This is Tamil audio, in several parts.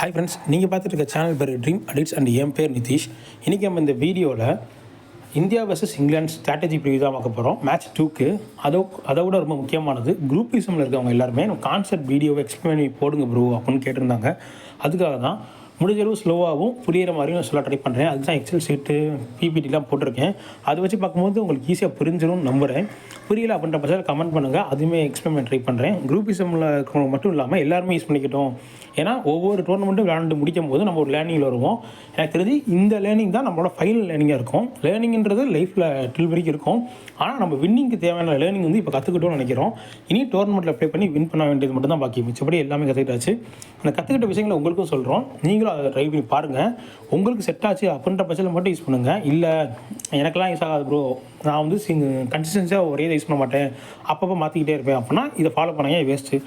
ஹாய் ஃப்ரெண்ட்ஸ், நீங்கள் பார்த்துட்டு இருக்க சேனல் பேர் ட்ரீம் அடிட்ஸ் அண்ட் என் பேர் நிதிஷ். இன்றைக்கி நம்ம இந்த வீடியோவில் India versus England strategy preview தான் பார்க்க போகிறோம். மேட்ச் 2க்கு அதை விட ரொம்ப முக்கியமானது குரூப்பிசமில் இருக்கவங்க எல்லாருமே கான்செப்ட் வீடியோவை எக்ஸ்பிளைன் பண்ணி போடுங்க ப்ரோ அப்படின்னு கேட்டிருந்தாங்க. அதுக்காக தான் முடிஞ்சளவு ஸ்லோவாகவும் புரியிற மாதிரியும் சொல்ல ட்ரை பண்ணுறேன். அதுதான் எக்ஸல் ஷீட்டு பிபிடிலாம் போட்டிருக்கேன். அதை வச்சு பார்க்கும்போது உங்களுக்கு ஈஸியாக புரிஞ்சிடும் நம்புகிறேன். புரியல அப்படின்ற பட்சத்தில் கமெண்ட் பண்ணுங்கள், அதுவுமே எக்ஸ்பிளைன் பண்ண ட்ரை பண்ணுறேன். குரூப்பிசமில் இருக்கிறவங்க மட்டும் இல்லாமல் எல்லாருமே யூஸ் பண்ணிக்கிட்டோம். ஏன்னா ஒவ்வொரு டோர்னமெண்ட்டும் விளையாண்டு முடிக்கும் போது நம்ம ஒரு லேர்னிங்கில் வருவோம். எனக்கு தெரிஞ்சு இந்த லேர்னிங் தான் நம்மளோட ஃபைனல் லேர்னிங்காக இருக்கும். லேர்னிங்கிறது லைஃப்பில் டில் வரைக்கும் இருக்கும். ஆனால் நம்ம வின்னிங்க்கு தேவையான லேர்னிங் வந்து இப்போ கற்றுக்கிட்டோம்னு நினைக்கிறோம். இனி டோர்னமெண்ட்டில் ப்ளே பண்ணி வின் பண்ண வேண்டியது மட்டும் தான் பாக்கி. மிச்சப்படி எல்லாமே கற்றுக்கிட்டாச்சு. அந்த கற்றுக்கிட்ட விஷயங்களை உங்களுக்கும் சொல்கிறோம். நீங்களும் அதை ட்ரை பண்ணி பாருங்கள். உங்களுக்கு செட் ஆச்சு அப்படின்ற பட்சத்தில் மட்டும் யூஸ் பண்ணுங்கள். இல்லை எனக்கெல்லாம் யூஸ் ஆகாது ப்ரோ, நான் வந்து கன்சிஸ்டன்ஸியாக ஒரே இதை யூஸ் பண்ண மாட்டேன், அப்பப்போ மாற்றிக்கிட்டே இருப்பேன் அப்படின்னா இதை ஃபாலோ பண்ணாங்க வேஸ்ட்டு.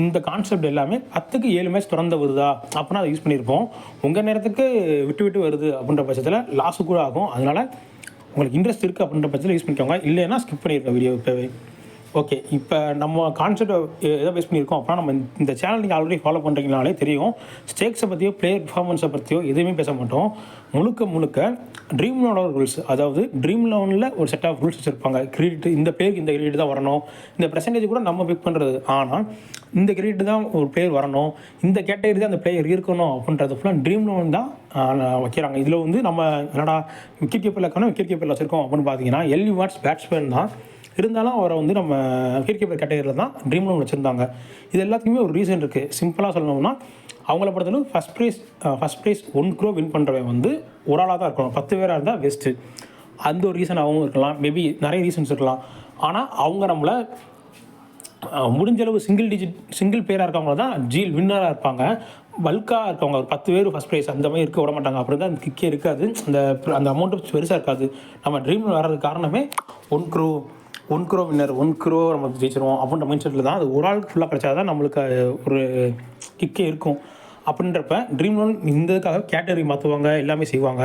இந்த கான்செப்ட் எல்லாமே 10க்கு 7 மேட்ச் திறந்த வருதா அப்படின்னா அதை யூஸ் பண்ணியிருப்போம். உங்கள் நேரத்துக்கு விட்டு விட்டு வருது அப்படின்ற பட்சத்தில் லாஸு கூட ஆகும். அதனால் உங்களுக்கு இன்ட்ரெஸ்ட் இருக்குது அப்படின்ற பட்சத்தில் யூஸ் பண்ணிக்கோங்க. இல்லைன்னா ஸ்கிப் பண்ணியிருக்கோம் வீடியோ இப்போவே. ஓகே, இப்போ நம்ம கான்செப்டை எதை பேஸ் பண்ணியிருக்கோம் அப்படின்னா, நம்ம இந்த சேனல் நீங்கள் ஆல்ரெடி ஃபாலோ பண்ணுறீங்கனாலே தெரியும். ஸ்டேக்ஸை பற்றியோ பிளேயர் பர்ஃபார்மன்ஸை பற்றியோ எதுவுமே பேச மாட்டோம். முழுக்க ட்ரீம் லெவனோட ரூல்ஸ், அதாவது ட்ரீம் லெவனில் ஒரு செட் ஆஃப் ரூல்ஸ் வச்சுருப்பாங்க. கிரெடிட் இந்த பேருக்கு இந்த கிரெடிட் தான் வரணும், இந்த பெர்சன்டேஜ் கூட நம்ம பிக் பண்ணுறது. ஆனால் இந்த கிரெடிட் தான் ஒரு பிளேயர் வரணும், இந்த கேட்டகரி தான் அந்த பிளேயர் இருக்கணும் அப்படின்றது ஃபுல்லாக ட்ரீம் லெவன் தான் வைக்கிறாங்க. இதில் வந்து நம்ம என்னடா விக்கெட் கீப்பரில் இருக்கணும், விக்கெட் கீப்பரில் வச்சுருக்கோம் அப்படின்னு பார்த்தீங்கன்னா எல்வி வாட்ஸ் பேட்ஸ்மேன் தான் இருந்தாலும் அவரை வந்து நம்ம விக்கெட் கீப்பர் கேட்டகரியில் தான் ட்ரீம் லெவன் வச்சுருந்தாங்க. இது எல்லாத்துக்குமே ஒரு ரீசன் இருக்குது. சிம்பிளாக சொல்லணும்னா அவங்கள பொறுத்தளவு ஃபஸ்ட் ப்ரைஸ் 1 crore வின் பண்ணுறவன் வந்து ஒரு ஆளாக தான் இருக்கணும். 10 பேராக இருந்தால் வேஸ்ட்டு. அந்த ஒரு ரீசனாகவும் இருக்கலாம், மேபி நிறைய ரீசன்ஸ் இருக்கலாம். ஆனால் அவங்க நம்மளை முடிஞ்சளவு சிங்கிள் பேராக இருக்கவங்க தான் ஜீல் வின்னராக இருப்பாங்க. பல்காக இருக்கவங்க ஒரு 10 பேர் ஃபஸ்ட் ப்ரைஸ் அந்த மாதிரி இருக்க விட மாட்டாங்க. அப்படி தான் அந்த கிக்கே இருக்காது, அந்த அமௌண்ட்டு பெருசாக இருக்காது. நம்ம ட்ரீம் வர்றதுக்கு காரணமே 1 crore வின்னர், 1 crore நம்ம ஜெயிச்சிருவோம் அப்படின்ற மைண்ட் செட்டில் தான். அது ஒரு ஆளுக்கு ஃபுல்லாக கிடைச்சா தான் நம்மளுக்கு ஒரு கிக்கே இருக்கும். அப்படின்றப்ப ட்ரீம் லோன் இந்ததுக்காக கேட்டகரி மாற்றுவாங்க, எல்லாமே செய்வாங்க.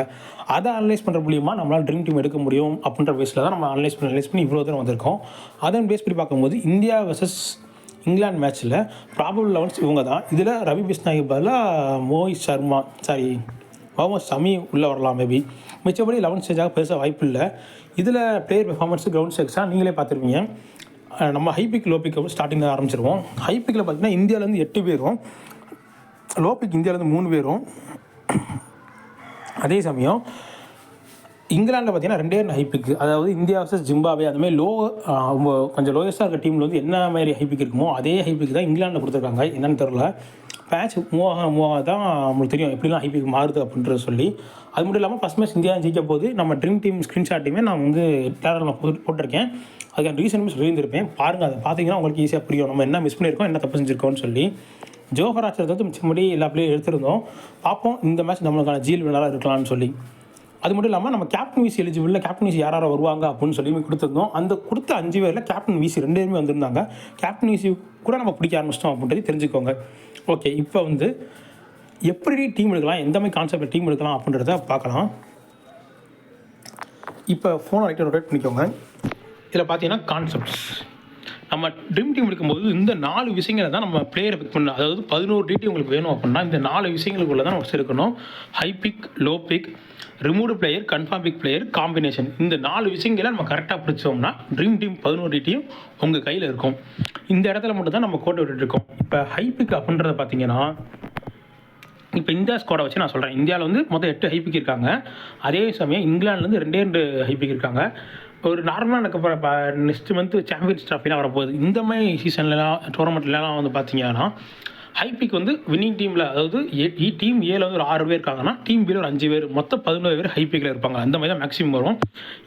அதை அனலைஸ் பண்ணுற மூலியமாக நம்மளால் ட்ரீம் டீம் எடுக்க முடியும் அப்படின்ற பேஸில் தான் நம்ம அனலைஸ் பண்ணி இவ்வளோ தூரம் வந்திருக்கோம். அதன் பேஸ் பண்ணி பார்க்கும்போது இந்தியா வர்சஸ் இங்கிலாந்து மேட்ச்சில் ப்ராபபிள் 11 இவங்க தான். இதில் ரவி பிஸ்னாய்க்கு பதிலாக முகமது ஷமி உள்ளே வரலாம் மேபி. மிச்சப்படி 11 ஸ்டேஜாக பெருசாக வாய்ப்பு இல்லை. இதில் பிளேயர் பெர்ஃபார்மன்ஸு கிரவுண்ட் ஸ்டேக்ஸாக நீங்களே பார்த்துருப்பீங்க. நம்ம ஹைபிக் லோபிக் ஸ்டார்டிங்கில் ஆரம்பிச்சிருவோம். ஹைபிக்கில் பார்த்தீங்கன்னா இந்தியாவிலேருந்து 8 பேரும், லோபிக் இந்தியாவிலேருந்து 3 பேரும். அதே சமயம் இங்கிலாண்டில் பார்த்தீங்கன்னா 2 ஹைபிக்கு, அதாவது இந்தியா வர்சஸ் ஜிம்பாவே அதுமாதிரி கொஞ்சம் லோயஸ்ட்டாக இருக்க டீமில் வந்து என்ன மாதிரி ஹைபிக் இருக்குமோ அதே ஹைபிக் தான் இங்கிலாண்டில் கொடுத்துருக்காங்க. என்னென்னு தெரில, மேட்ச் மூவ் தான் நம்மளுக்கு தெரியும் எப்படிலாம் ஹைபிக் மாறுது அப்படின்றத சொல்லி. அது மட்டும் இல்லாமல் ஃபஸ்ட் மேட்ச் இந்தியா ஜெயிக்க போது நம்ம ட்ரீம் டீம் ஸ்க்ரீன்ஷாட்டையுமே நான் வந்து டேரலில் போட்டிருக்கேன். அதுக்கான ரீசனுமே சொல்லியிருந்திருப்பேன். பாருங்கள், அதை பார்த்தீங்கன்னா உங்களுக்கு ஈஸியாக புரியும் நம்ம என்ன மிஸ் பண்ணியிருக்கோம், என்ன தப்பு செஞ்சுருக்கோம்னு சொல்லி. ஜோஹர் ஆர்ச்சர் வந்து மிச்சபடி எல்லா பிளேயும் எடுத்திருந்தோம். பார்ப்போம் இந்த மேட்ச் நம்மளுக்கான ஜீல் வினராக இருக்கலாம்னு சொல்லி. அது மட்டும் இல்லாமல் நம்ம கேப்டன் விசி எலிஜிபிளில் கேப்டன் விசி யார் வருவாங்க அப்படின்னு சொல்லி கொடுத்துருந்தோம். அந்த கொடுத்த 5 பேரில் கேப்டன் விசி 2 பேருமே வந்திருந்தாங்க. கேப்டன் விசி கூட நம்ம பிடிக்க ஆரம்பிச்சிட்டோம் அப்படின்றது தெரிஞ்சுக்கோங்க. ஓகே, இப்போ வந்து எப்படி டீம் எடுக்கலாம், எந்த மாதிரி கான்செப்டில் டீம் எடுக்கலாம் அப்படின்றத பார்க்கலாம். இப்போ ஃபோனை ரொட்டேட் பண்ணிக்கோங்க. இதில் பார்த்தீங்கன்னா கான்செப்ட்ஸ், நம்ம ட்ரீம் டீம் எடுக்கும்போது இந்த 4 விஷயங்களை தான் நம்ம பிளேயரை பிக் பண்ணணும். அதாவது 11 டிடி உங்களுக்கு வேணும் அப்படின்னா இந்த 4 விஷயங்களுக்குள்ள தான் நம்ம இருக்கணும். High pick, low pick, removed player, confirm pick player, combination. இந்த 4 விஷயங்களை நம்ம கரெக்டாக பிடிச்சோம்னா ட்ரீம் டீம் 11 டிடியும் உங்கள் கையில் இருக்கும். இந்த இடத்துல மட்டும் தான் நம்ம கோட்டை விட்டுருக்கோம். இப்போ ஹை பிக் அப்படின்றத பார்த்தீங்கன்னா, இப்போ இந்தியா ஸ்குவாடை வச்சு நான் சொல்கிறேன். இந்தியாவில் வந்து மொத்தம் 8 ஹைபிக் இருக்காங்க. அதே சமயம் இங்கிலாந்துலேருந்து 2 ஹைபிக் இருக்காங்க. ஒரு நார்மலாக நடக்க நெக்ஸ்ட் மந்த் சாம்பியன்ஸ் ட்ராஃபிலாம் வரப்போகுது. இந்த மாதிரி சீசன்லாம் டோர்னமெண்ட்லாம் வந்து பார்த்தீங்கன்னா ஹைபிக் வந்து வின்னிங் டீமில், அதாவது டீம் ஏல வந்து ஒரு 6 பேர் இருக்காங்கன்னா டீம் பியில் ஒரு 5 பேர், மொத்தம் 11 பேர் ஹைபிக்கில் இருப்பாங்க. அந்த மாதிரி தான் மேக்ஸிமம் வரும்.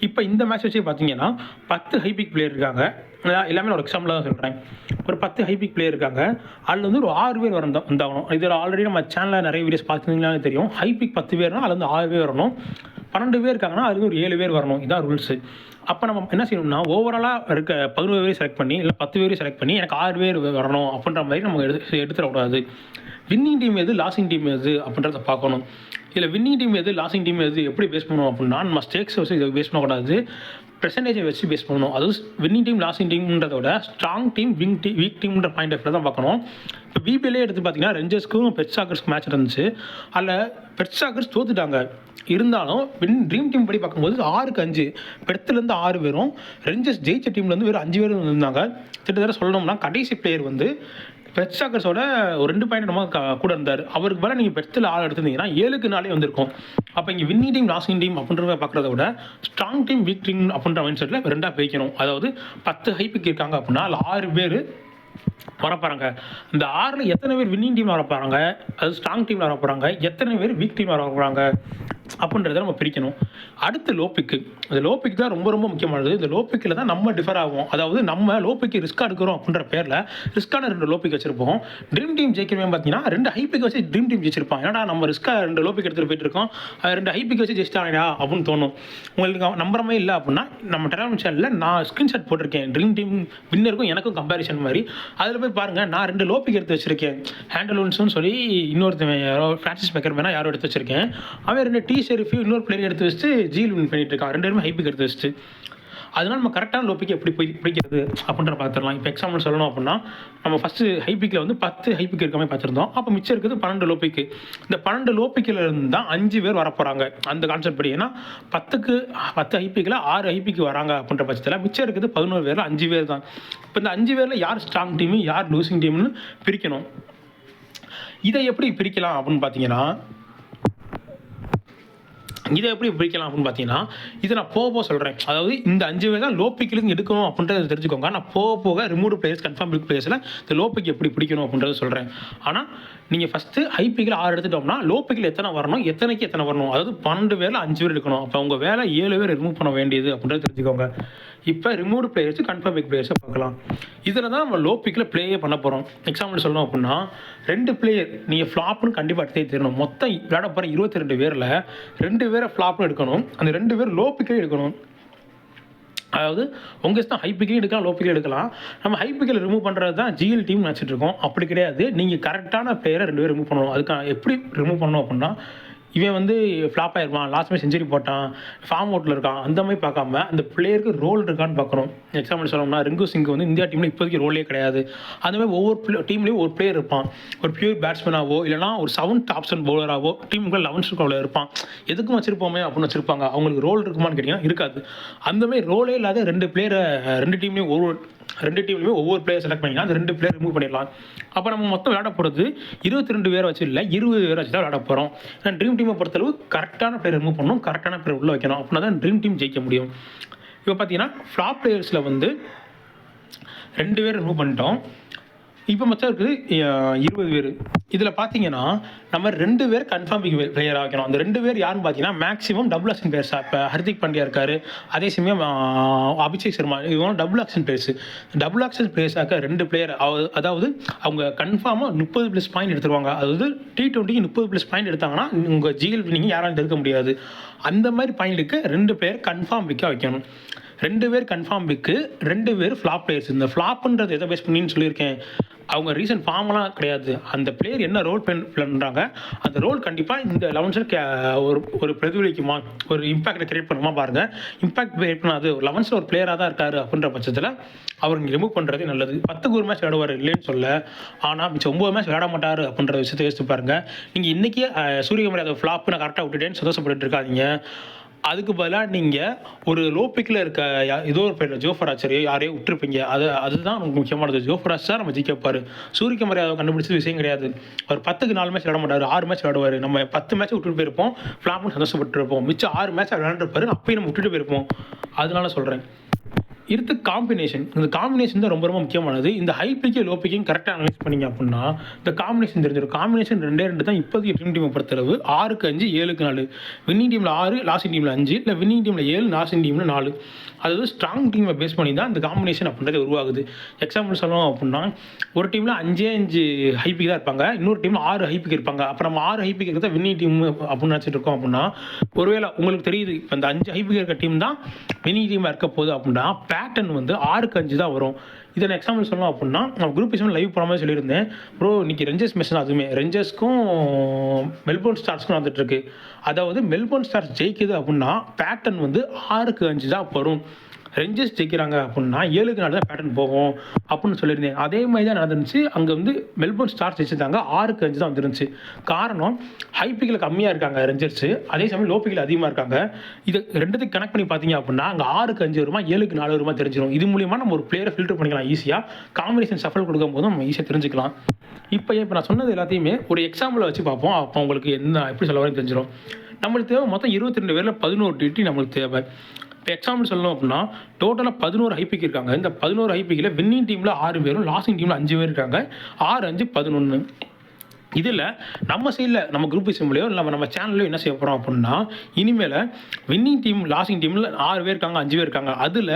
இப்போ இந்த மேட்ச் வச்சு பார்த்தீங்கன்னா 10 ஹைபிக் பிளேயர் இருக்காங்க. எல்லாமே ஒரு எக்ஸாம்பிளாக தான் சொல்கிறேன். ஒரு 10 ஹைபிக் பிளேயர் இருக்காங்க. அதில் வந்து ஒரு 6 பேர் வந்தாகணும். இதில் ஆல்ரெடி நம்ம சேனலில் நிறைய வீடியோஸ் பார்த்துருந்தீங்களானே தெரியும். ஹைபிக் 10 பேர்னால் அதில் வந்து 6 பேர் வரணும். 12 பேர் இருக்காங்கன்னா அதுலேருந்து ஒரு 7 பேர் வரணும். இதான் ரூல்ஸு. அப்போ நம்ம என்ன செய்யணும்னா ஓவராலாக இருக்க 11 பேரையும் செலக்ட் பண்ணி இல்லை 10 பேரையும் செலக்ட் பண்ணி எனக்கு 6 பேர் வரணும் அப்படின்ற மாதிரி நம்ம எடுத்துடக்கூடாது. வின்னிங் டீம் எது லாஸிங் டீம் எது அப்படின்றத பார்க்கணும். இதில் வின்னிங் டீம் எது லாஸிங் டீம் எது எப்படி பேஸ் பண்ணணும் அப்படின்னா நம்ம ஸ்டேக்ஸ் வச்சு இதை பேஸ் பண்ணக்கூடாது, பெர்சன்டேஜை வச்சு பேஸ் பண்ணணும். அதுவும் வின்னிங் டீம் லாஸிங் டீம்ன்றத விட ஸ்ட்ராங் டீம் வீக் டீம்ன்ற பாயிண்ட் ஆஃப் தான் பார்க்கணும். இப்போ பிபிஎல்லே எடுத்து பார்த்தீங்கன்னா ரெஞ்சர்ஸ்க்கும் பெட் சாக்கர்ஸ்க்கு மேட்ச் இருந்துச்சு. அதில் பெட் சாக்கர்ஸ் தோத்துட்டாங்க. இருந்தாலும் ட்ரீம் டீம் படி பார்க்கும்போது 6-5 பெட்லேருந்து 6 பேரும், ரெஞ்சர்ஸ் ஜெயிச்ச டீம்லேருந்து வெறும் 5 பேரும் இருந்தாங்க. கிட்டத்தட்ட சொல்லணும்னா கடைசி பிளேயர் வந்து பெட் சாக்கர்ஸோட ஒரு 2 பாயிண்ட் நம்ம கூட இருந்தார். அவருக்கு மேலே நீங்கள் பெட்ஸில் ஆள் எடுத்திருந்தீங்கன்னா 7-4 வந்திருக்கும். அப்போ இங்கே வின்னிங் டீம் லாஸிங் டீம் அப்படின்றத பார்க்குறத விட ஸ்ட்ராங் டீம் வீக் டீம் அப்படின்ற மைண்ட் செட்டில் 2ஆக பிரிக்கணும். அதாவது 10 ஹைப்பிக்கு இருக்காங்க அப்படின்னா அதில் 6 பேர் வரப்போகிறாங்க. இந்த 6ல் எத்தனை பேர் வின்னிங் டீம் வரப்போகிறாங்க, அது ஸ்ட்ராங் டீமில் வரப்போகிறாங்க, எத்தனை பேர் வீக் டீம் வரப்போகிறாங்க அப்படின்றத நம்ம பிரிக்கணும். அடுத்து லோபிக்கு, இந்த லோபிக் தான் ரொம்ப ரொம்ப முக்கியமானது. இந்த லோபிக்கில் தான் நம்ம டிஃபர் ஆகும். அதாவது நம்ம லோபிக்கு ரிஸ்க்காக எடுக்கிறோம் அப்படின்ற பேரில் ரிஸ்க்கான 2 லோபிக் வச்சிருப்போம். ட்ரீம் டீம் ஜெயிக்கிறவன் பார்த்தீங்கன்னா 2 ஹைப்பிக் வச்சு ட்ரீம் டீம் ஜெயிச்சிருப்பான். ஏன்னா நம்ம ரிஸ்க்காக 2 லோபிக் எடுத்துகிட்டு போயிட்டு இருக்கோம், 2 ஹைப்பிக் வச்சு ஜெயிச்சிட்டாங்கடா அப்படின்னு தோணும். உங்களுக்கு நம்புறமே இல்லை அப்படின்னா நம்ம டெலிகிராம் சேனலில் நான் ஸ்க்ரீன்ஷாட் போட்டிருக்கேன், ட்ரீம் டீம் வின்னருக்கும் எனக்கும் கம்பேரிசன் மாதிரி. அதில் போய் பாருங்கள், நான் 2 லோபிக் எடுத்து வச்சிருக்கேன். ஹேண்டலூன்ஸ்னு சொல்லி இன்னொருத்தன் யாரோ ஃப்ரான்சிஸ் மேக்கர் வேணா யாரோ எடுத்து வச்சிருக்கேன். அவன் 2 டி ஷெரிஃபி இன்னொரு பிளேயர் எடுத்து வச்சு ஜீல் வின் பண்ணிட்டு இருக்கான். 2 பேருமே ஹைப்பிக் எடுத்து வச்சுட்டு. அதனால நம்ம கரெக்டான லோபிக்கு எப்படி பிடிக்கிறது அப்படின்ற பார்த்துடலாம். இப்போ எக்ஸாம்பிள் சொல்லணும் அப்படின்னா நம்ம ஃபஸ்ட்டு ஹைப்பிக்கில் வந்து 10 ஹைப்பிக் இருக்க மாதிரி பார்த்துருந்தோம். அப்போ மிச்சம் இருக்குது 12 லோபிக்கு. இந்த 12 லோபிக்கில் இருந்து தான் 5 பேர் வரப்போகிறாங்க அந்த கான்செப்ட் படி. ஏன்னா 10 ஹைப்பிக்கில் 6 ஹைப்பிக்கு வராங்க அப்படின்ற பட்சத்தில் மிச்சம் இருக்குது 11 பேரில் 5 பேர் தான். இப்போ இந்த 5 பேரில் யார் ஸ்ட்ராங் டீமு யார் லூசிங் டீம்னு பிரிக்கணும். இதை எப்படி பிரிக்கலாம் அப்படின்னு பார்த்தீங்கன்னா இதை நான் போக சொல்கிறேன். அதாவது இந்த 5 பேர் தான் லோபிக்கிலேருந்து எடுக்கணும் அப்படின்றத தெரிஞ்சுக்கோங்க. நான் போக ரிமூவ் பிளேயர்ஸ் கன்ஃபார்ம் பிளேயர்ஸில் இந்த லோபிக் எப்படி பிடிக்கணும் அப்படின்றத சொல்கிறேன். ஆனால் நீங்கள் ஃபஸ்ட்டு ஹைப்பிக்கில் 6 எடுத்துட்டோம்னா லோபிக்கில் எத்தனை வரணும், எத்தனைக்கு எத்தனை வரணும், அதாவது 12 பேரில் 5 பேர் எடுக்கணும். அப்போ உங்கள் வேலை 7 பேர் ரிமூவ் பண்ண வேண்டியது அப்படின்றத தெரிஞ்சுக்கோங்க. இப்போ ரிமூவ் பிளேயர்ஸ் கன்ஃபார்ம் பிளேயர்ஸை பார்க்கலாம். இதில் தான் நம்ம லோபிக்கில் ப்ளேயே பண்ண போகிறோம். எக்ஸாம்பிள் சொல்லணும் அப்படின்னா 2 பிளேயர் நீங்கள் ஃப்ளாப்னு கண்டிப்பாக எடுத்தே தெரியணும். மொத்தம் விளையாட போகிற 22 பேரில் 2 பேரை ஃப்ளாப்னு எடுக்கணும். அந்த 2 பேர் லோபிக்கிலே எடுக்கணும். அதாவது உங்கள் இஷ்டம், ஹைப்பிக்கிலே எடுக்கலாம் லோபிக்கிலே எடுக்கலாம். நம்ம ஹைப்பிக்கில் ரிமூவ் பண்ணுறது தான் ஜிஎல் டீம் நினச்சிட்டு இருக்கோம். அப்படி கிடையாது. நீங்கள் கரெக்டான பிளேயரை 2 பேர் ரிமூவ் பண்ணணும். அதுக்கு எப்படி ரிமூவ் பண்ணணும் அப்படின்னா இவன் வந்து ஃப்ளாப் ஆகிருப்பான், லாஸ்ட் மேட்ச் செஞ்சுரி போட்டான், ஃபார்ம் அவுட்டில் இருக்கான், அந்த மாதிரி பார்க்காம அந்த பிளேயருக்கு ரோல் இருக்கான்னு பார்க்குறோம். எக்ஸாம்பிள் சொல்லணும்னா ரிங்கு சிங் வந்து இந்தியா டீமில் இப்போதைக்கு ரோலே கிடையாது. அந்த மாதிரி ஒவ்வொரு டீம்லேயும் ஒரு பிளேயர் இருப்பான். ஒரு பியூர் பேட்ஸ்மேனாவோ இல்லைனா ஒரு 7th ஆப்ஷன் பவுலராகவோ டீமுக்குள்ள 11th இருப்பான். எதுக்கும் வச்சிருப்போமே அப்படின்னு வச்சிருப்பாங்க. அவங்களுக்கு ரோல் இருக்குமான்னு கேட்டிங்கன்னா இருக்காது. அந்த மாதிரி ரோலே இல்லாத 2 பிளேயரை 2 டீம்லேயும் ஒவ்வொரு பிளேயர் செலக்ட் பண்ணிங்கன்னா அந்த 2 பிளேயர் ரிமூவ் பண்ணிடலாம். அப்போ நம்ம மொத்தம் விளையாட போகிறது 22 பேரை வச்சு இல்லை 20 பேரை வச்சு தான் விளையாட போகிறோம். ஏன்னா ட்ரீம் டீமை பொறுத்தளவு கரெக்டான பிளேயர் ரிமூவ் பண்ணணும், கரெக்டான பிளேயர் உள்ளே வைக்கணும். அப்படின்னா தான் ட்ரீம் டீம் ஜெயிக்க முடியும். இப்போ பார்த்தீங்கன்னா ஃப்ளாப் பிளேயர்ஸில் வந்து 2 பேர் ரிமூவ் பண்ணிட்டோம். இப்போ மொத்தம் இருக்குது 20 பேர். இதில் பார்த்தீங்கன்னா நம்ம 2 பேர் கன்ஃபார்ம் பிளேயர் ஆக்கணும். அந்த 2 பேர் யாருன்னு பார்த்தீங்கன்னா மேக்ஸிமம் டபுள் ஆக்ஷன் பிளேயர்ஸாக. இப்போ ஹர்திக் பாண்டியா இருக்கார், அதே சமயம் அபிஷேக் சர்மா, இவங்க double action players. Double action பிளேயர்ஸாக்க 2 பிளேயர், அதாவது அவங்க கன்ஃபார்மாக 30+ பாயிண்ட் எடுத்துருவாங்க. அதாவது T20க்கு 30+ பாயிண்ட் எடுத்தாங்கன்னா உங்கள் ஜிஎல் நீங்கள் யாராலும் எடுக்க முடியாது. அந்த மாதிரி பாயிண்ட்டுக்கு 2 பேர் கன்ஃபார்ம் விற்க வைக்கணும். 2 பேர் கன்ஃபார்ம் விற்கு, 2 பேர் ஃப்ளாப் பிளேயர்ஸ். இந்த ஃப்ளாப்ன்றது எதை பேஸ் பண்ணின்னு சொல்லியிருக்கேன். அவங்க ரீசன்ட் ஃபார்ம்லாம் கிடையாது. அந்த பிளேயர் என்ன ரோல் பண்ணுறாங்க, அந்த ரோல் கண்டிப்பாக இந்த 11th ஒரு பிரதிபலிக்குமா, ஒரு இம்பாக்டை கிரியேட் பண்ணுமா பாருங்கள். இம்பாக்ட் கிரியேட் பண்ணாது, ஒரு 11th ஒரு பிளேயராக தான் இருக்காரு அப்படின்ற பட்சத்தில் அவர் நீங்கள் ரிமூவ் பண்ணுறதே நல்லது. 10க்கு ஒரு மேட்ச் விளையாடுவார் இல்லைன்னு சொல்ல, ஆனால் மிச்சம் 9 மேட்ச் விளையாட மாட்டார் அப்படின்ற விஷயத்தை யோசித்து பாருங்கள். நீங்கள் இன்றைக்கி சூரியகுமார் அதை ஃப்ளாப் நான் கரெக்டாக விட்டுட்டேன்னு சந்தோஷப்பட்டு இருக்காதீங்க. அதுக்கு பதிலாக நீங்கள் ஒரு லோ பிக்கில் இருக்க ஏதோ ஒரு பேர் ஜோஃபர் ஆச்சரியோ யாரையோ விட்டுருப்பீங்க. அதுதான் உங்களுக்கு முக்கியமானது. ஜோஃபர் ஆச் தான் நம்ம ஜெயிக்கப்பார். சூரியகுமார் யாதவ் கண்டுபிடிச்சது விஷயம் கிடையாது. அவர் 10க்கு 4 மேட்ச் விளையாட மாட்டார், 6 மேட்ச் விளையாடுவார். நம்ம 10 மேட்ச் விட்டுட்டு போயிருப்போம், ஃப்ளாப்னு சந்தோஷப்பட்டு இருப்போம். மிச்சம் 6 மேட்ச் விளையாண்டுருப்பாரு, அப்பயும் நம்ம விட்டுட்டு போயிருப்போம். அதனால சொல்கிறேன். அடுத்து காம்பினேஷன். இந்த காம்பினேஷன் தான் ரொம்ப ரொம்ப முக்கியமானது. இந்த ஹை பிக்கையும் லோ பிக்கையும் கரெக்டாக அனலைஸ் பண்ணிங்க அப்படின்னா இந்த காம்பினேஷன் தெரிஞ்சிடும். காம்பினேஷன் 2 தான் இப்போதைக்கு ட்ரீம் டீமை பொறுத்தளவு. 6க்கு 5, 7க்கு 4. வின்னிங் டீமில் 6, லாஸ்டிங் டீமில் 5, இல்லை வின்னிங் டீமில் 7, லாஸ்டிங் டீமில் 4. அதாவது ஸ்ட்ராங் டீமை பேஸ் பண்ணி தான் இந்த காம்பினேஷன் அப்படின்றது உருவாகுது. எக்ஸாம்பிள் சொல்லணும் அப்படின்னா ஒரு டீமில் 5 ஹை பிக் தான் இருப்பாங்க, இன்னொரு டீமில் 6 ஹை பிக் இருப்பாங்க. அப்புறம் நம்ம 6 ஹை பிக் இருக்கிறத வின்னிங் டீம் அப்படின்னு நினச்சிட்டு இருக்கோம் அப்படின்னா ஒருவேளை உங்களுக்கு தெரியுது இப்போ இந்த 5 ஹை பிக் இருக்க டீம் தான் வின்னிங் டீமாக இருக்க போகுது அப்படின்னா பேட்டர்ன் வந்து 6க்கு 5 தான் வரும். இதை நான் எக்ஸாம்பிள் சொல்லணும் அப்படின்னா நான் குரூப் இஸ்மெண்ட் லைவ் போகிற மாதிரி சொல்லியிருந்தேன். ப்ரோ இன்றைக்கி ரெஞ்சர்ஸ் மேட்ச் தான், அதுவுமே ரெஞ்சர்ஸ்க்கும் மெல்போர்ன் ஸ்டார்ஸ்க்கும் வந்துட்டுருக்கு. அதாவது மெல்போர்ன் ஸ்டார்ஸ் ஜெயிக்குது அப்படின்னா பேட்டர்ன் வந்து 6க்கு 5 தான் வரும். ரெஞ்சர்ஸ் ஜெயிக்கிறாங்க அப்படின்னா 7க்கு 4 தான் பேட்டர்ன் போகும் அப்படின்னு சொல்லியிருந்தேன். அதே மாதிரி தான் நடந்துச்சு. அங்கே வந்து மெல்போர்ன் ஸ்டார்ஸ் ஜெயிச்சிருந்தாங்க, 6க்கு 5 தான் வந்துருந்துச்சு. காரணம் ஹை பிக்கில் கம்மியாக இருக்காங்க ரெஞ்சர்ஸு, அதே சமயம் லோ பிக்கில் அதிகமாக இருக்காங்க. இதை ரெண்டுத்துக்கு கனெக்ட் பண்ணி பார்த்தீங்க அப்படின்னா அங்கே 6க்கு 5 வருமா 7க்கு 4 வருமா தெரிஞ்சிடும். இது மூலியமாக நம்ம ஒரு பிளேயரை ஃபில்டர் பண்ணிக்கலாம் ஈஸியாக. காம்பினேஷன் சஃபல் கொடுக்கும் போது நம்ம ஈஸியாக தெரிஞ்சுக்கலாம். இப்போ நான் சொன்னது எல்லாத்தையுமே ஒரு எக்ஸாம்பிளை வச்சு பார்ப்போம். அப்போ உங்களுக்கு எப்படி சொல்ல வரேன்னு தெரிஞ்சிடும். நம்மளுக்கு தேவை மொத்தம் 22 பேரில் 11 டிடி நம்மளுக்கு தேவை. இப்போ எக்ஸாம்பிள் சொல்லணும் அப்படின்னா டோட்டலாக 11 ஹைபிக் இருக்காங்க. இந்த 11 ஹைபிக்கில் வின்னிங் டீமில் 6 பேரும், லாஸ்டிங் டீமில் 5 பேர் இருக்காங்க. 6, 5, 11. இதில் நம்ம சைடில் நம்ம குரூப் சிம்லையோ இல்லை நம்ம சேனல்லையோ என்ன செய்ய போகிறோம் அப்படின்னா இனிமேல் வின்னிங் டீம் லாஸ்டிங் டீமில் 6 பேர் இருக்காங்க, 5 பேர் இருக்காங்க. அதில்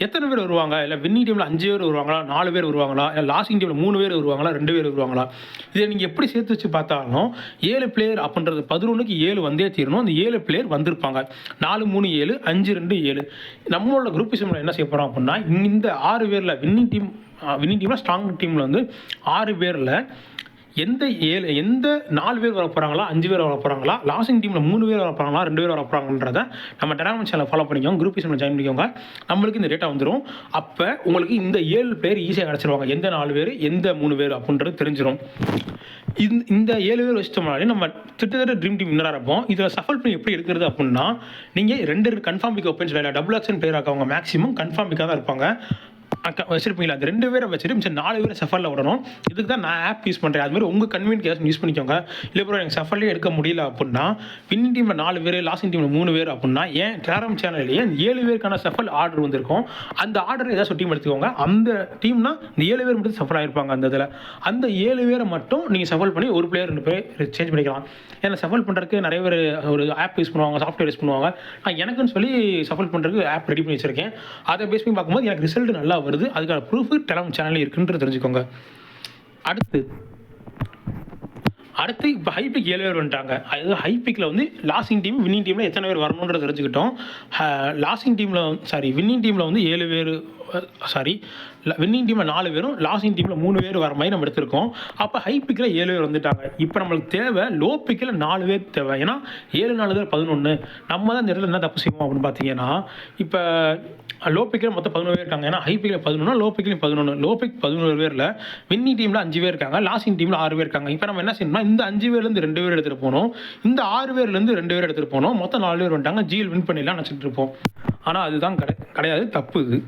எத்தனை பேர் வருவாங்க? இல்லை வின்னிங் டீமில் 5 பேர் வருவாங்களா, 4 பேர் வருவாங்களா, இல்லை லாஸ்டிங் டீமில் 3 பேர் வருவாங்களா, 2 பேர் வருவாங்களா? இதை நீங்கள் எப்படி சேர்த்து வச்சு பார்த்தாலும் 7 பிளேயர் அப்படின்றது 11க்கு 7 வந்தே தீரணும். அந்த 7 பிளேயர் வந்திருப்பாங்க. 4, 3, 7, 5, 2, 7. நம்மளோட குரூப் சிம்மில் என்ன செய்ய போகிறோம் அப்படின்னா இந்த 6 பேரில் வின்னிங் டீமில் ஸ்ட்ராங் டீமில் வந்து 6 பேரில் எந்த 4 பேர் வர போகிறாங்களா, 5 பேர் வர போகிறாங்களா, லாஸ்டிங் டீமில் 3 பேர் வர போகிறாங்களா, 2 பேர் வர போகிறாங்கன்றத நம்ம டெலிகிராம் சேனலை ஃபாலோ பண்ணிக்கோங்க. குரூப் சிம்மில் ஜாயின் பண்ணிக்கோங்க. நம்மளுக்கு இந்த டேட்டா வந்துடும். அப்போ உங்களுக்கு இந்த 7 பேர் ஈஸியாக கிடச்சிருவாங்க. எந்த 4 பேர், எந்த 3 பேர் அப்படின்றது தெரிஞ்சிடும். இந்த 7 பேர் வச்சுட்டோம்னாலே நம்ம திட்டத்தட்ட ட்ரீம் டீம் வின்னராக இருப்போம். இதில் சஃபல் பண்ணி எப்படி எடுக்கிறது அப்படின்னா நீங்கள் 2 கன்ஃபார்ம் பிக் ஓப்பன் சொல்லலாம். டபுள் ஆக்ஷன் பிளேயர் ஆக்கவங்க மேக்ஸிமம் கன்ஃபார்ம் பிக்காக தான் இருப்பாங்க வச்சிருப்பீங்களா. அந்த 2 பேரை வச்சுட்டு மிச்சம் 4 பேரை சஃபரில் விடணும். இதுக்கு தான் நான் ஆப் யூஸ் பண்ணுறேன். அதுமாதிரி உங்கள் கன்வீனியன்ட் யூஸ் பண்ணிக்கோங்க. இல்லை ப்ரோ எனக்கு சஃபர்லேயே எடுக்க முடியல அப்படின்னா வின்னிங் டீமில் 4 பேர், லாஸ்டிங் டீமில் 3 பேர் அப்படின்னா ஏன் டெலிகிராம் சேனல்லையே 7 பேருக்கான சஃபல் ஆர்டர் வந்திருக்கும். அந்த ஆர்டர் ஏதாவது டீம் எடுத்துக்கோங்க. அந்த டீம்னா இந்த 7 பேர் மட்டும் சஃபல் ஆகிருப்பாங்க. அந்த இதில் அந்த 7 பேரை மட்டும் நீங்கள் சஃபல் பண்ணி ஒரு பிளேயர் 2 பேர் சேஞ்ச் பண்ணிக்கலாம். ஏன்னா சஃபல் பண்ணுறதுக்கு நிறைய பேர் ஒரு ஆப் யூஸ் பண்ணுவாங்க, சாஃப்ட்வேர் யூஸ் பண்ணுவாங்க. நான் எனக்குன்னு சொல்லி சஃபல் பண்ணுறதுக்கு ஆப் ரெடி பண்ணி வச்சிருக்கேன். அதை பேஸ் பண்ணி பார்க்கும்போது எனக்கு ரிசல்ட் நல்லா வருது. அதுக்கான ப்ரூஃப் டெலிகிராம் சேனலில் இருக்குன்றது தெரிஞ்சுக்கோங்க. அடுத்து இப்போ ஹைபிக் 7 பேர் வந்துட்டாங்க. அதாவது ஹைபிக்கில் வந்து லாஸ்டிங் டீம் வின்னிங் டீமில் எத்தனை பேர் வரணுன்றது தெரிஞ்சுக்கிட்டோம். வின்னிங் டீமில் வந்து 7 பேர், வின்னிங் டீமில் 4 பேரும், லாஸ்டிங் டீமில் 3 பேர் வர மாதிரி நம்ம எடுத்திருக்கோம். அப்போ ஹைபிக்கில் 7 பேர் வந்துட்டாங்க. இப்போ நம்மளுக்கு தேவை லோ பிக்கில் 4 பேர் தேவை. ஏன்னா 7, 4, 11. நம்ம தான் இந்த இடத்துல என்ன தப்பு செய்வோம் அப்படின்னு பார்த்தீங்கன்னா இப்போ லோ பிக்கில் மொத்தம் 11 பேர் இருக்காங்க. ஏன்னா ஹை பிக்கில் 11, லோ பிக்கில் 11. லோ பிக் 11 பேரில் வின்னிங் டீமில் 5 பேர் இருக்காங்க, லாஸ்டிங் டீமில் 6 பேர் இருக்காங்க. இப்போ நம்ம என்ன செய்யணும்னா இந்த 5 பேர்லேருந்து 2 பேர் எடுத்துகிட்டு போகணும். இந்த 6 பேர்லேருந்து 2 பேர் எடுத்துகிட்டு போகணும். மொத்தம் 4 பேர் வந்துட்டாங்க. ஜிஎல் வின் பண்ணிடலாம் நினச்சிட்டு இருப்போம். ஆனால் அதுதான் கிடையாது, தப்பு இது.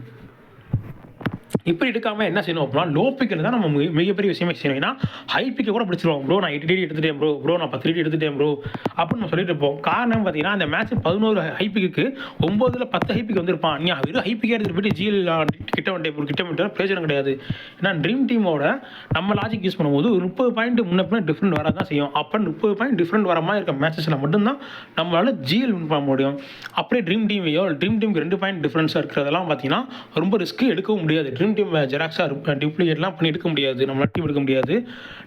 இப்படி எடுக்காமல் என்ன செய்யணும் அப்படின்னா லோ பிக்கில் தான் நம்ம மிகப்பெரிய விஷயமே செய்யணும். ஏன்னா ஹை பிக்கை கூட பிடிச்சிருவோம். ப்ரோ நான் 8 டிடி எடுத்துட்டேன் ப்ரோ நான் 10 டிடி எடுத்துட்டேன் ப்ரோ அப்படின்னு நம்ம சொல்லிட்டு இருப்போம். காரணம் பார்த்தீங்கன்னா அந்த மேட்ச் 11 ஹை பிக்கு 9ல் 10 ஹை பிக் வந்திருப்பான். நீ வெறும் ஹை பிக்கே எடுத்துகிட்டு போயிட்டு ஜிஎல் கிட்ட பிரயோஜனம் கிடையாது. ஏன்னா ட்ரீம் டீமோட நம்ம லாஜிக் யூஸ் பண்ணும்போது ஒரு 30 பாயிண்ட் முன்ன டிஃப்ரெண்ட் வர தான் செய்யும். அப்போ 30 பாயிண்ட் டிஃப்ரெண்ட் வர மாதிரி இருக்க மேட்சஸில் மட்டும்தான் நம்மளால் ஜிஎல் வின் பண்ண முடியும். அப்படியே ட்ரீம் டீமுக்கு 2 பாயிண்ட் டிஃப்ரென்ஸாக இருக்கிறதெல்லாம் பார்த்தீங்கன்னா ரொம்ப ரிஸ்க் எடுக்கவும் முடியாது. ட்ரீம் டீம் ஜெராக்ஸாக டிப்ளிகேட்லாம் பண்ணி எடுக்க முடியாது, நம்ம டீம் எடுக்க முடியாது.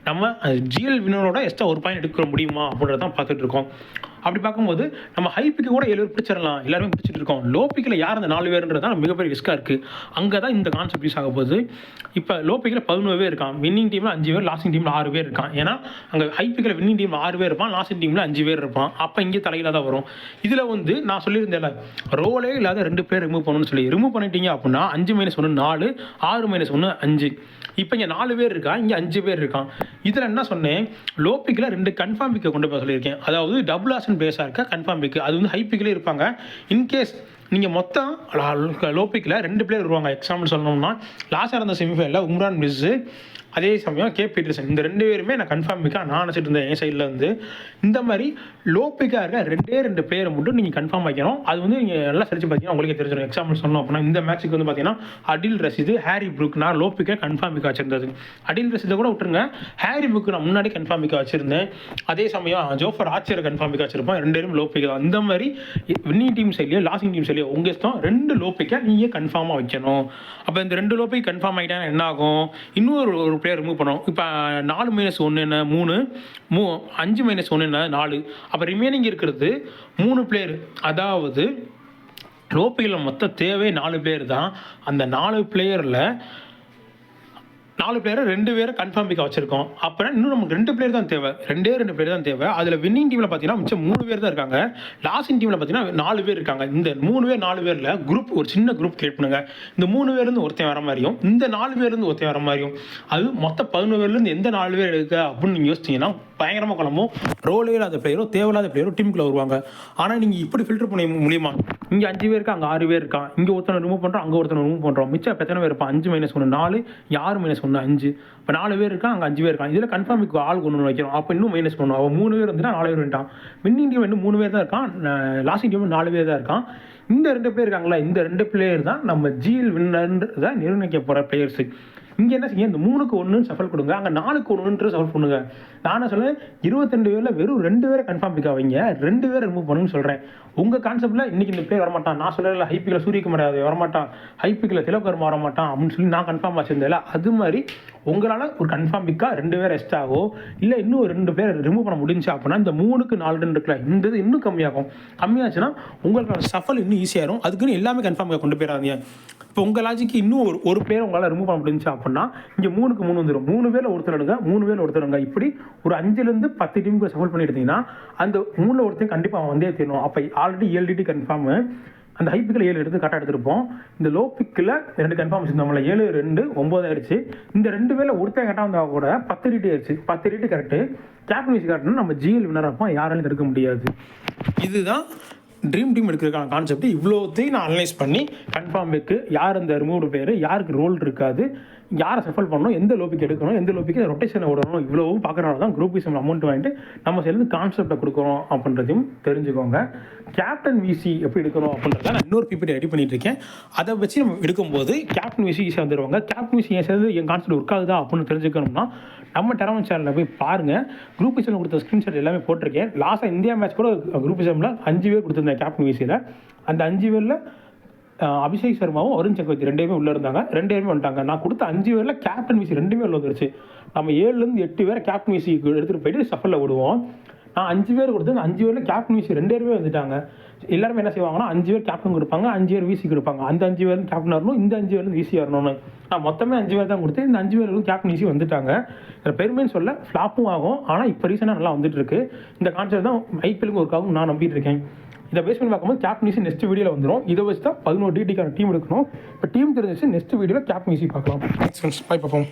நம்ம ஜிஎல் வினரோட எக்ஸ்ட்ரா 1 பாயிண்ட் எடுக்க முடியுமா அப்படின்றதான் பார்த்துட்டு இருக்கோம். அப்படி பார்க்கும்போது நம்ம ஹை பிக்கு கூட 7 பேர் பிடிச்சிடலாம், எல்லாருமே பிடிச்சிட்டு இருக்கோம். லோ பிக்கில் யார் அந்த 4 பேருன்றது தான் மிகப்பெரிய ரிஸ்க்காக இருக்குது. அங்கே தான் இந்த கான்செப்ட் யூஸ் ஆக போகுது. இப்போ லோ பிக்கில் 11 பேர் இருக்கான், வின்னிங் டீமில் 5 பேர், லாஸ்டிங் டீமில் 6 பேர் இருக்கான். ஏன்னா அங்கே ஹை பிக்கில் வின்னிங் டீமில் 6 பேர் இருப்பான், லாஸ்டிங் டீமில் 5 பேர் இருப்பான். அப்போ இங்கே தலையில தான் வரும். இதில் வந்து நான் சொல்லியிருந்தேன்ல ரோலே இல்லாத 2 பேர் ரிமூவ் பண்ணணும்னு சொல்லி ரிமூவ் பண்ணிட்டீங்க அப்படின்னா 5 - 1 4, 6 - 1 5. இப்போ இங்கே 4 பேர் இருக்கா, இங்கே 5 பேர் இருக்கான். இதில் என்ன சொன்னேன், லோ பிக்கில் 2 கன்ஃபார்ம் பிக்கை கொண்டு போய் சொல்லியிருக்கேன். அதாவது டபுள் ஆப்ஷன் பேஸாக இருக்க கன்ஃபார்ம் பிக்கு, அது வந்து ஹை பிக்கிலே இருப்பாங்க. இன்கேஸ் நீங்கள் மொத்தம் லோ பிக்கில் 2 பிளேயர் வருவாங்க. எக்ஸாம்பிள் சொல்லணும்னா லாஸ்ட்டாக இருந்த செமிஃபைனலில் உம்ரான் மிஸ்ஸு அதே சமயம் கே பீட்டர்சன். இந்த 2 பேருமே நான் கன்ஃபார்ம் பிக்காக நான் நினச்சிட்டு இருந்தேன் என் சைடில் வந்து. இந்த மாதிரி லோ பிக்காக இருக்க 2 பிளேயரை மட்டும் நீங்கள் கன்ஃபார்ம் வைக்கணும். அது வந்து நீங்கள் நல்லா சரிச்சு பார்த்தீங்கன்னா உங்களுக்கே தெரிஞ்சிடும். எக்ஸாம்பிள் சொன்னோம் அப்படின்னா இந்த மேட்ச்சுக்கு வந்து பார்த்தீங்கன்னா அடில் ரஷீது, ஹாரி ப்ரூக் நான் லோ பிக்காக கன்ஃபார்ம் பிக்காக வச்சிருந்தது. அடில் ரஷீதை கூட விட்டுருங்க, ஹாரி ப்ரூக் நான் முன்னாடி கன்ஃபார்ம் பிக்காக வச்சிருந்தேன். அதே சமயம் ஜோஃபர் ஆர்ச்சரை கன்ஃபார்ம் பிக்காக வச்சிருப்போம். 2 பேரும் லோ பிக் தான். இந்த மாதிரி வின்னிங் டீம் சைட்லையோ லாஸ்டிங் டீம் சைட்லையோ உங்கள் இஷ்டம், 2 லோ பிக்காக நீங்கள் கன்ஃபார்மாக வைக்கணும். அப்போ இந்த 2 லோ பிக் கன்ஃபார்ம் ஆகிட்டாங்கன்னா என்ன ஆகும், இன்னொரு ஒரு பிளேயர் ரிமூவ் பண்ணணும். இப்போ 4-1 என்ன 3, 5-1 என்ன 4. அப்போ ரிமைனிங் இருக்கிறது 3 பிளேயர். அதாவது லோப்பியில் மொத்தம் தேவை 4 பிளேயர் தான். அந்த 4 பிளேயரில் 4 பேரை 2 பேரை கன்ஃபார்ம் பிக்காக வச்சிருக்கோம். அப்புறம் இன்னும் நமக்கு 2 பிளேயர் தான் தேவை, 2 பிளேயர் தான் தேவை. அதில் வின்னிங் டீமில் பார்த்தீங்கன்னா மிச்சம் 3 பேர் தான் இருக்காங்க. லாஸ்டிங் டீமில் பார்த்தீங்கன்னா 4 பேர் இருக்காங்க. இந்த 4 பேரில் குரூப் ஒரு சின்ன குரூப் கிரியேட் பண்ணுங்க. இந்த 3 பேருந்து ஒருத்தன் வர மாதிரியும், இந்த 4 பேருந்து ஒருத்தன் வர மாதிரியும், அது மொத்தம் 11 பேர்லேருந்து எந்த 4 பேர் எடுக்க அப்படின்னு நீங்கள் யோசிச்சிங்கன்னா பயங்கரமாக குழம்பும். ரோலே இல்லாத பிளேயரோ தேவையில்லாத பிளேயரோ டீமுக்குள்ளே வருவாங்க. ஆனால் நீங்கள் இப்படி ஃபில்டர் பண்ண முடியுமா? இங்கே 5 பேர் இருக்கா, அங்கே 6 பேர் இருக்கான், இங்கே ஒருத்தனை ரிமூவ் பண்ணுறோம், அங்கே ஒருத்தனை ரிமூவ் பண்ணுறோம். மிச்சம் எத்தனை பேர் இருப்பான்? 5-1 4, 6-1 5. இப்போ 4 பேர் இருக்கான், அங்கே 5 பேர் இருக்கான். இதில் கன்ஃபார்ம் ஆள் ஒன்று வைக்கிறோம். அப்போ இன்னும் மைனஸ் பண்ணுவோம். அவன் 3 பேர் வந்துட்டா 4 பேர் வந்துட்டான். வின்னிங் டீம் இன்னும் 3 பேர் தான் இருக்கான், லாஸ்டிங் டீம் 4 பேர் தான் இருக்கான். இந்த 2 பேர் இருக்காங்களா, இந்த 2 பிளேயர் தான் நம்ம ஜிஎல் வின்னர்ன்றதை நிர்ணயிக்க போகிற பிளேயர்ஸு. இங்கே என்ன செய்ய, இந்த 3க்கு 1 சஃபல் கொடுங்க, அங்கே 4க்கு 1 சஃபல் பண்ணுங்க. நான் சொல்லுவேன் 22 பேரில் வெறும் 2 பேரை கன்ஃபார்ம் பிக் ஆவீங்க, 2 பேரை ரிமூவ் பண்ணுன்னு சொல்கிறேன். உங்கள் கான்செப்டில் இன்றைக்கி இந்த பிளேயர் வரமாட்டான், நான் சொல்லல ஹைப்பிக்கில் சூரியகுமார் வரமாட்டான், ஹைப்பிக்கில் திலோகர் வரமாட்டான் அப்படின்னு சொல்லி நான் கன்ஃபார்ம் வச்சிருந்தேன். அது மாதிரி உங்களால் ஒரு கன்ஃபார்ம் பிக்காக 2 பேர் எக்ஸ்ட்ராவோ இல்லை இன்னும் ஒரு 2 பேர் ரிமூவ் பண்ண முடிஞ்சு அப்படின்னா இந்த 3க்கு 4 இருக்குல்ல, இந்த இது இன்னும் கம்மியாகும். கம்மியாச்சுன்னா உங்களுக்கு சஃபல் இன்னும் ஈஸியாகிடும். அதுக்குன்னு எல்லாமே கன்ஃபார்ம் கொண்டு போயிடாதீங்க. இப்போ உங்கள் லாஜிக்கு இன்னும் ஒரு பேர் உங்களால் ரிமூவ் பண்ண முடிஞ்சு அப்படின்னா இங்கே 3க்கு 3 வந்துடும். 3 பேரில் ஒருத்தர் எடுங்க, 3 பேரில் ஒருத்தர் எடுங்க. இப்படி ஒரு 5லேருந்து 10 டீமுக்கு சப்போர்ட் பண்ணி எடுத்தீங்கன்னா அந்த 3ல் ஒருத்தர் கண்டிப்பாக அவன் வந்தே தீரணும். அப்போ ஆல்ரெடி 7 டிடி கன்ஃபார்மு, அந்த ஹை பிக்கில் 7 எடுத்து கரெக்டாக எடுத்துருப்போம். இந்த லோ பிக்கில் 2 கன்ஃபார்ம் வச்சுருந்தோம்ல, 7-2 9 ஆயிடுச்சு. இந்த 2 பேரில் ஒருத்தர் கரெக்டாக வந்தால் கூட 10 டிடி ஆயிடுச்சு. 10 டிடி கரெக்டு, கேப்டன் வைஸ் கரெக்ட்னா நம்ம ஜிஎல் வின்னர் இருப்போம், யாராலையும் எடுக்க முடியாது. இதுதான் ட்ரீம் டீம் எடுக்கிறதுக்கான கான்செப்ட். இவ்வளோத்தையும் நான் அனலைஸ் பண்ணி கன்ஃபார்ம் பிக்கு யார் அந்த ரிமூவ்டு பேர், யாருக்கு ரோல் இருக்காது, யாரை சஃபல் பண்ணணும், எந்த லோபிக்கு எடுக்கணும், எந்த லோபிக்கு ரொட்டேஷனை விடணும், இவ்வளவும் பார்க்குறனால தான் குரூப் விசம் அமௌண்ட் வாங்கிட்டு நம்ம சேர்ந்து கான்செப்டை கொடுக்குறோம் அப்படின்றதையும் தெரிஞ்சுக்கோங்க. கேப்டன் விசி எப்படி எடுக்கணும் அப்படின்றத நான் இன்னொரு பிபிடி ரெடி பண்ணிட்டு இருக்கேன். அதை வச்சு நம்ம எடுக்கும்போது கேப்டன் விசி ஈஸியாக வந்துடுவாங்க. கேப்டன் விசி ஏன் சேர்ந்து என் கான்செப்ட் ஒர்க் ஆகுதா அப்படின்னு தெரிஞ்சுக்கணும்னா நம்ம டெரவன் சேனலில் போய் பாருங்கள். குரூப் விசம் கொடுத்த ஸ்க்ரீன்ஷாட் எல்லாமே போட்டிருக்கேன். லாஸ்ட்டாக இந்தியா மேட்ச் கூட குரூப் விசமில் 5 பேர் கொடுத்துருந்தேன் கேப்டன் விசியில். அந்த 5 பேரில் அபிஷேக் சர்மாவும் வருண் சக்கரவர்த்தி 2 பேருமே உள்ளே இருந்தாங்க, 2 பேருமே வந்துட்டாங்க. நான் கொடுத்த 5 பேரில் கேப்டன் விசி 2 பேர் உள்ள வந்துருச்சு. நம்ம 7லேருந்து 8 பேரை கேப்டன் விசி எடுத்துகிட்டு போயிட்டு சஃபலில் விடுவோம். நான் 5 பேர் கொடுத்து அந்த 5 பேரில் கேப்டன் விசி 2 பேருமே வந்துட்டாங்க. எல்லாருமே என்ன செய்வாங்கன்னா 5 பேர் கேப்டன் கொடுப்பாங்க, 5 பேர் விசி கொடுப்பாங்க. அந்த 5 பேர் கேப்டன் வரணும், இந்த 5 பேர் விசி வரணும்னு நான் மொத்தமே 5 பேர் தான் கொடுத்தேன். இந்த 5 பேர் கேப்டன் விசி வந்துட்டாங்க. இதில் பெருமைன்னு சொல்ல ஃப்ளாப்பும் ஆகும், ஆனால் இப்போ ரீசனாக நல்லா வந்துட்டு இருக்கு. இந்த கான்செப்ட் தான் ஐபிஎலுக்கு ஒர்க்காகவும் நான் நம்பிட்டு இருக்கேன். இதை பேஸ் பண்ணி பார்க்கும்போது கேப்டன்சி நெக்ஸ்ட் வீடியோவில் வந்துடும். இதை வச்சு தான் 11 டிடிக்கான டீம் எடுக்கணும். இப்போ டீம் தெரிஞ்சிச்சு, நெக்ஸ்ட் வீடியோவில் கேப்டன்சி பார்க்கலாம். தேங்க்ஸ் ஃப்ரெண்ட்ஸ், பை பார்ப்போம்.